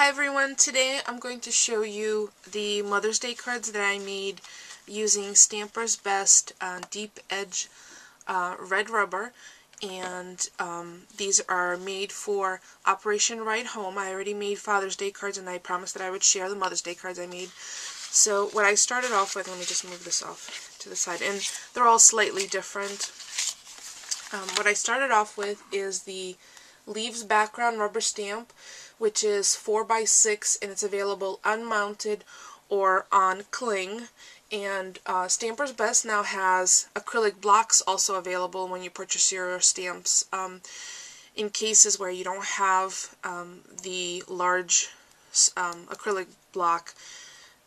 Hi everyone, today I'm going to show you the Mother's Day cards that I made using StampersBest Deep Edge red rubber, and these are made for Operation Ride Home. I already made Father's Day cards and I promised that I would share the Mother's Day cards I made. So what I started off with, let me just move this off to the side, and they're all slightly different. What I started off with is the Leaves Background rubber stamp, which is 4x6, and it's available unmounted or on cling. And StampersBest now has acrylic blocks also available when you purchase your stamps. In cases where you don't have the large acrylic block,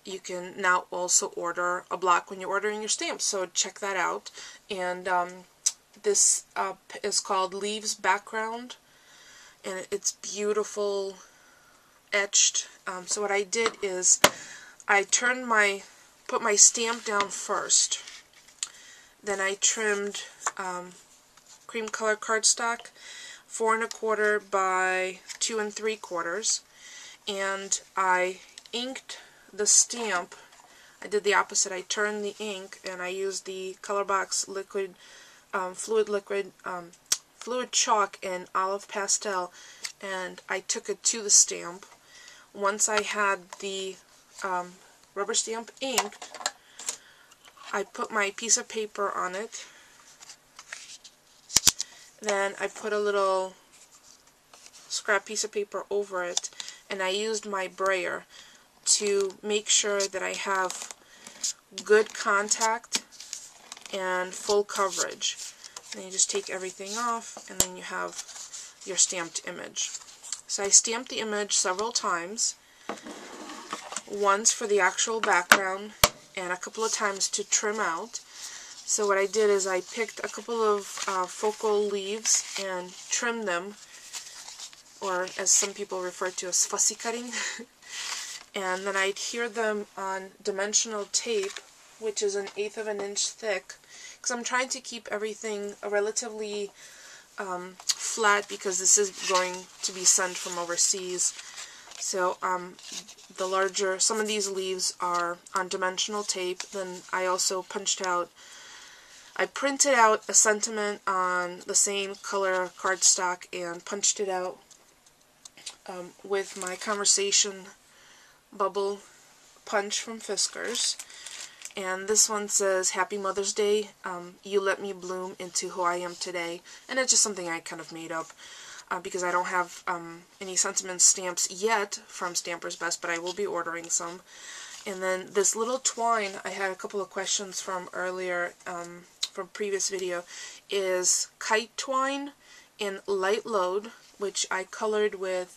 you can now also order a block when you're ordering your stamps, so check that out. And this is called Leaves Background, and it's beautiful etched. So what I did is I put my stamp down first, then I trimmed cream color cardstock 4 1/4 by 2 3/4, and I inked the stamp. I did the opposite. I turned the ink and I used the Colorbox liquid fluid chalk in olive pastel, and I took it to the stamp. Once I had the rubber stamp inked, I put my piece of paper on it. Then I put a little scrap piece of paper over it, and I used my brayer to make sure that I have good contact and full coverage. And then you just take everything off, and then you have your stamped image. So I stamped the image several times, once for the actual background and a couple of times to trim out. So what I did is I picked a couple of focal leaves and trimmed them, or as some people refer to as fussy cutting, and then I adhered them on dimensional tape, which is 1/8 of an inch thick, because I'm trying to keep everything relatively flat, because this is going to be sent from overseas. So the larger, some of these leaves are on dimensional tape. Then I also I printed out a sentiment on the same color cardstock and punched it out with my conversation bubble punch from Fiskars. And this one says, "Happy Mother's Day, you let me bloom into who I am today." And it's just something I kind of made up because I don't have any sentiment stamps yet from StampersBest, but I will be ordering some. And then this little twine, I had a couple of questions from earlier, from previous video, is kite twine in light load, which I colored with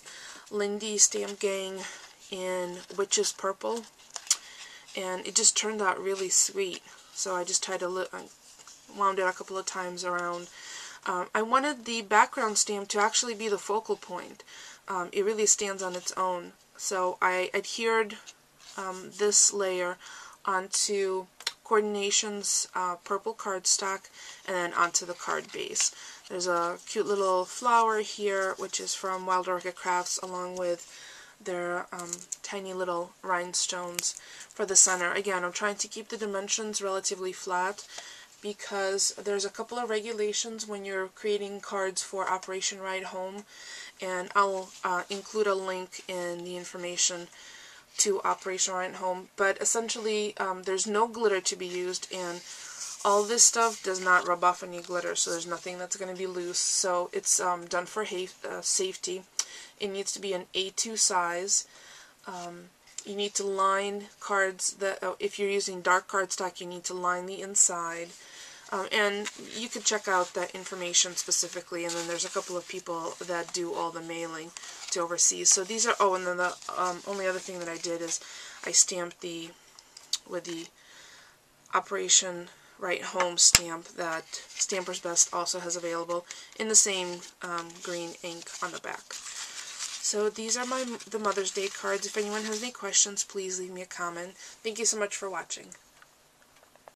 Lindy Stamp Gang in Witch's Purple. And it just turned out really sweet. So I just tried to wound it a couple of times around. I wanted the background stamp to actually be the focal point. It really stands on its own. So I adhered this layer onto Coordination's purple cardstock, and then onto the card base. There's a cute little flower here, which is from Wild Orchid Crafts, along with their tiny little rhinestones for the center. Again, I'm trying to keep the dimensions relatively flat, because there's a couple of regulations when you're creating cards for Operation Ride Home, and I'll include a link in the information to Operation Ride Home. But essentially, there's no glitter to be used, and all this stuff does not rub off any glitter, so there's nothing that's going to be loose. So it's done for safety. It needs to be an A2 size. You need to line cards that, if you're using dark cardstock, you need to line the inside. And you could check out that information specifically, and then there's a couple of people that do all the mailing to overseas. So these are, and then the only other thing that I did is I stamped with the Operation Right Home stamp that StampersBest also has available in the same green ink on the back. So these are the Mother's Day cards. If anyone has any questions, please leave me a comment. Thank you so much for watching.